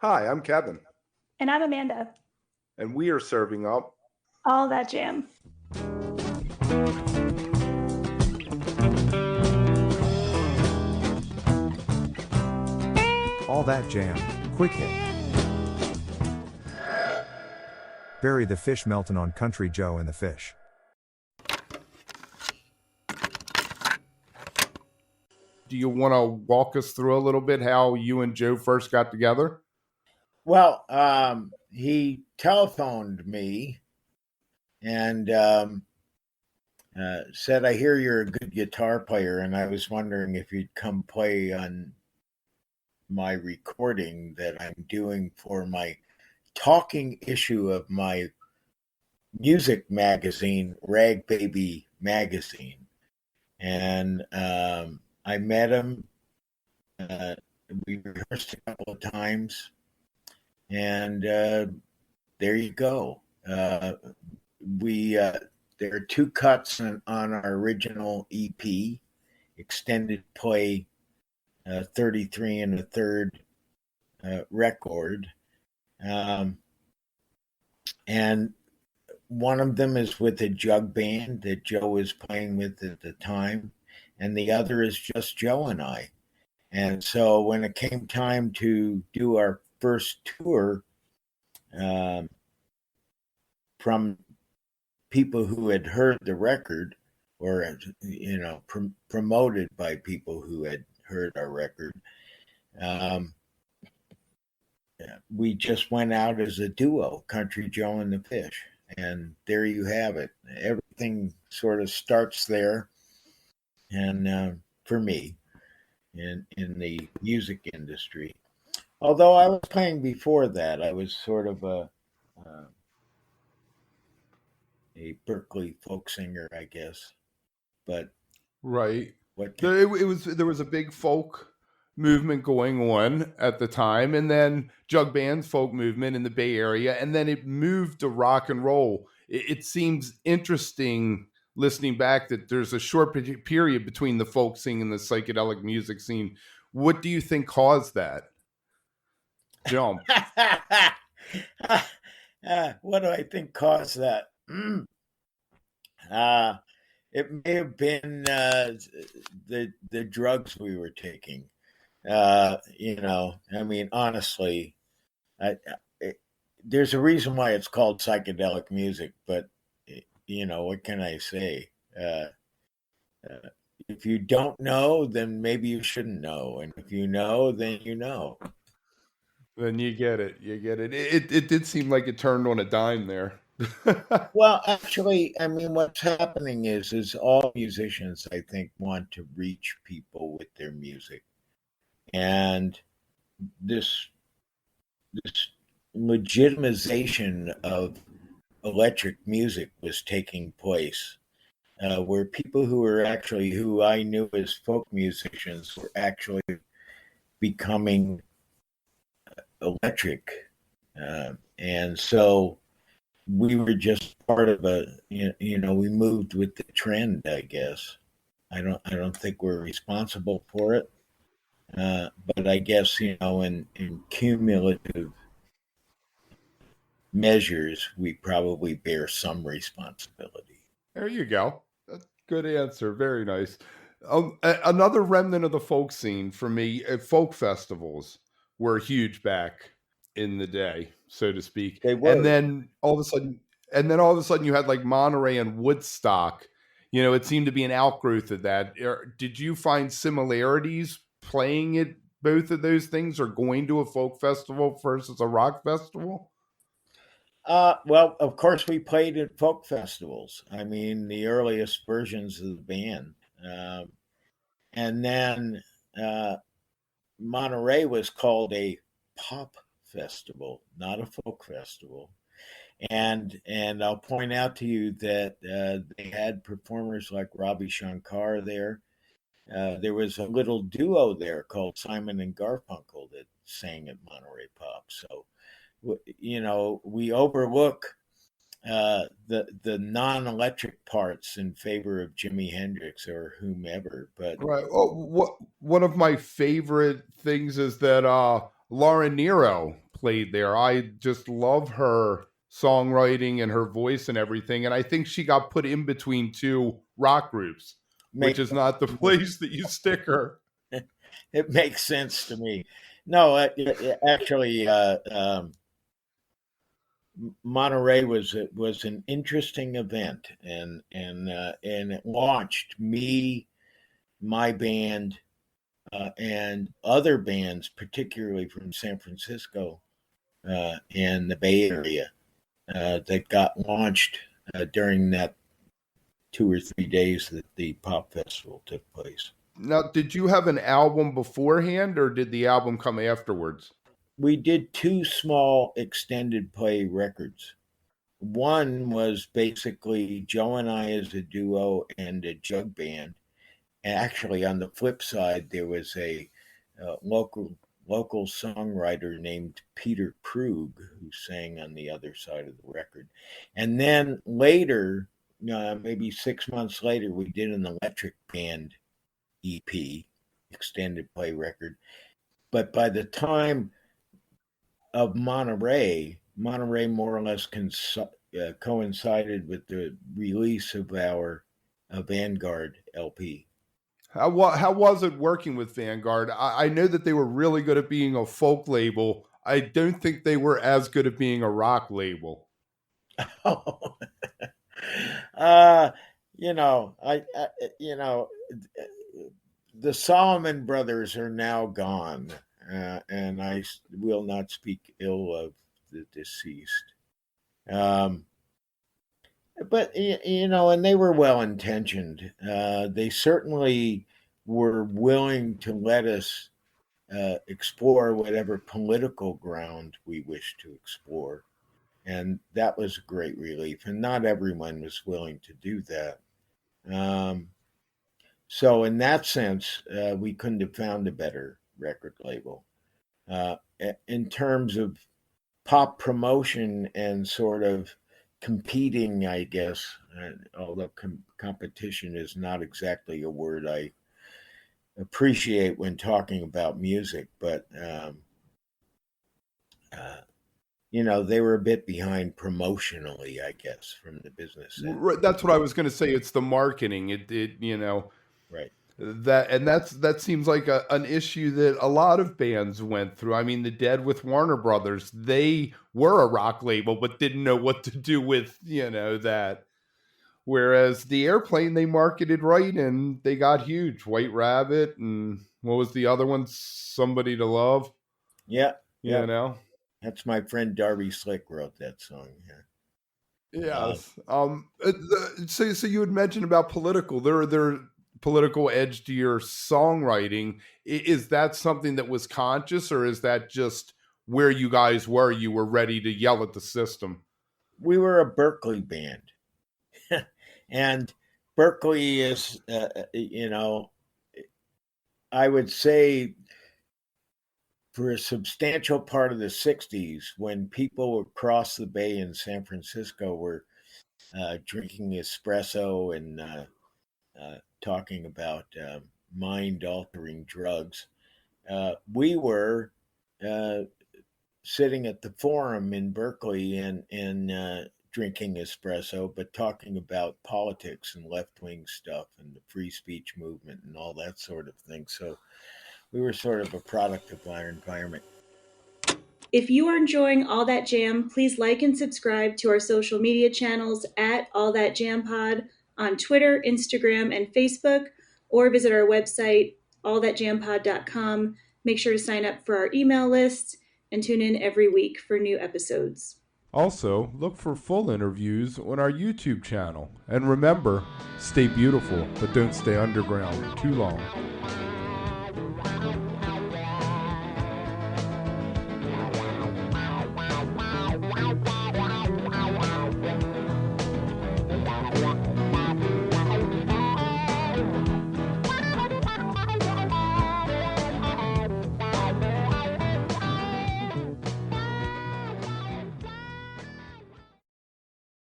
Hi, I'm Kevin, And I'm Amanda. and we are serving up All that jam. All That Jam, quick hit. Barry the Fish Melton on Country Joe and the Fish. Do you want to walk us through a little bit how you and Joe first got together? Well, he telephoned me and said, "I hear you're a good guitar player, and I was wondering if you'd come play on my recording that I'm doing for my talking issue of my music magazine, Rag Baby Magazine." And I met him. We rehearsed a couple of times, and there you go. There are two cuts on our original EP, extended play, 33 and a third record, and one of them is with a jug band that Joe was playing with at the time, and the other is just Joe and I. And so when it came time to do our first tour, from people who had heard the record, or promoted by people who had heard our record, we just went out as a duo, Country Joe and the Fish, and there you have it. Everything sort of starts there, and for me, in the music industry. Although I was playing before that, I was sort of a Berkeley folk singer, I guess. But right, there was a big folk movement going on at the time, and then jug bands, folk movement in the Bay Area, and then it moved to rock and roll. It seems interesting listening back that there's a short period between the folk scene and the psychedelic music scene. What do you think caused that jump? What do I think caused that? It may have been the drugs we were taking. I mean, honestly, there's a reason why it's called psychedelic music, but what can I say? If you don't know, then maybe you shouldn't know, and if you know, then you know. Then you get it. It did seem like it turned on a dime there. Well, actually, I mean, what's happening is all musicians, I think, want to reach people with their music, and this legitimization of electric music was taking place, where people who I knew as folk musicians were actually becoming electric, and so we were just part of we moved with the trend, I guess. I don't think we're responsible for it, but I guess in cumulative measures, we probably bear some responsibility. There you go. That's a good answer. Very nice. Another remnant of the folk scene for me, folk festivals were huge back in the day, so to speak. They were. And then all of a sudden you had like Monterey and Woodstock. It seemed to be an outgrowth of that. Did you find similarities playing at both of those things, or going to a folk festival versus a rock festival? Well, of course, we played at folk festivals. I mean, the earliest versions of the band. And then Monterey was called a pop festival, not a folk festival. And I'll point out to you that they had performers like Ravi Shankar there. There was a little duo there called Simon and Garfunkel that sang at Monterey Pop. So, we overlook the non-electric parts in favor of Jimi Hendrix or whomever. But right. One of my favorite things is that Laura Nero played there. I just love her songwriting and her voice and everything. And I think she got put in between two rock groups, which is not the place that you stick her. It makes sense to me. No, actually, Monterey was an interesting event, and it launched me, my band, and other bands, particularly from San Francisco and the Bay Area, that got launched during that 2 or 3 days that the pop festival took place. Now, did you have an album beforehand, or did the album come afterwards? We did 2 small extended play records. One was basically Joe and I as a duo and a jug band. And actually, on the flip side, there was a local songwriter named Peter Krug who sang on the other side of the record. And then later, maybe 6 months later, we did an electric band EP, extended play record. But by the time of Monterey more or less coincided with the release of our Vanguard LP. How was it working with Vanguard? I know that they were really good at being a folk label. I don't think they were as good at being a rock label. Oh. The Solomon brothers are now gone, and I will not speak ill of the deceased. But, and they were well-intentioned. They certainly were willing to let us explore whatever political ground we wished to explore. And that was a great relief. And not everyone was willing to do that. So in that sense, we couldn't have found a better record label. In terms of pop promotion and sort of competing, I guess, although competition is not exactly a word I appreciate when talking about music, but they were a bit behind promotionally, I guess, from the business end. That's what I was going to say. It's the marketing. Right. That seems like an issue that a lot of bands went through. I mean, the Dead with Warner Brothers, they were a rock label, but didn't know what to do with, that. Whereas the Airplane, they marketed right and they got huge. White Rabbit, and what was the other one? Somebody to Love. Yeah. Yeah. That's my friend Darby Slick wrote that song. Yeah. Yes. So you had mentioned about political. There political edge to your songwriting. Is that something that was conscious, or is that just where you guys were? You were ready to yell at the system. We were a Berkeley band. And Berkeley is, I would say for a substantial part of the 60s, when people across the Bay in San Francisco were drinking espresso and talking about mind-altering drugs, we were sitting at the Forum in Berkeley and drinking espresso, but talking about politics and left-wing stuff and the free speech movement and all that sort of thing. So we were sort of a product of our environment. If you are enjoying All That Jam, please like and subscribe to our social media channels at All That Jam Pod on Twitter, Instagram, and Facebook, or visit our website, allthatjampod.com. Make sure to sign up for our email list and tune in every week for new episodes. Also, look for full interviews on our YouTube channel. And remember, stay beautiful, but don't stay underground too long.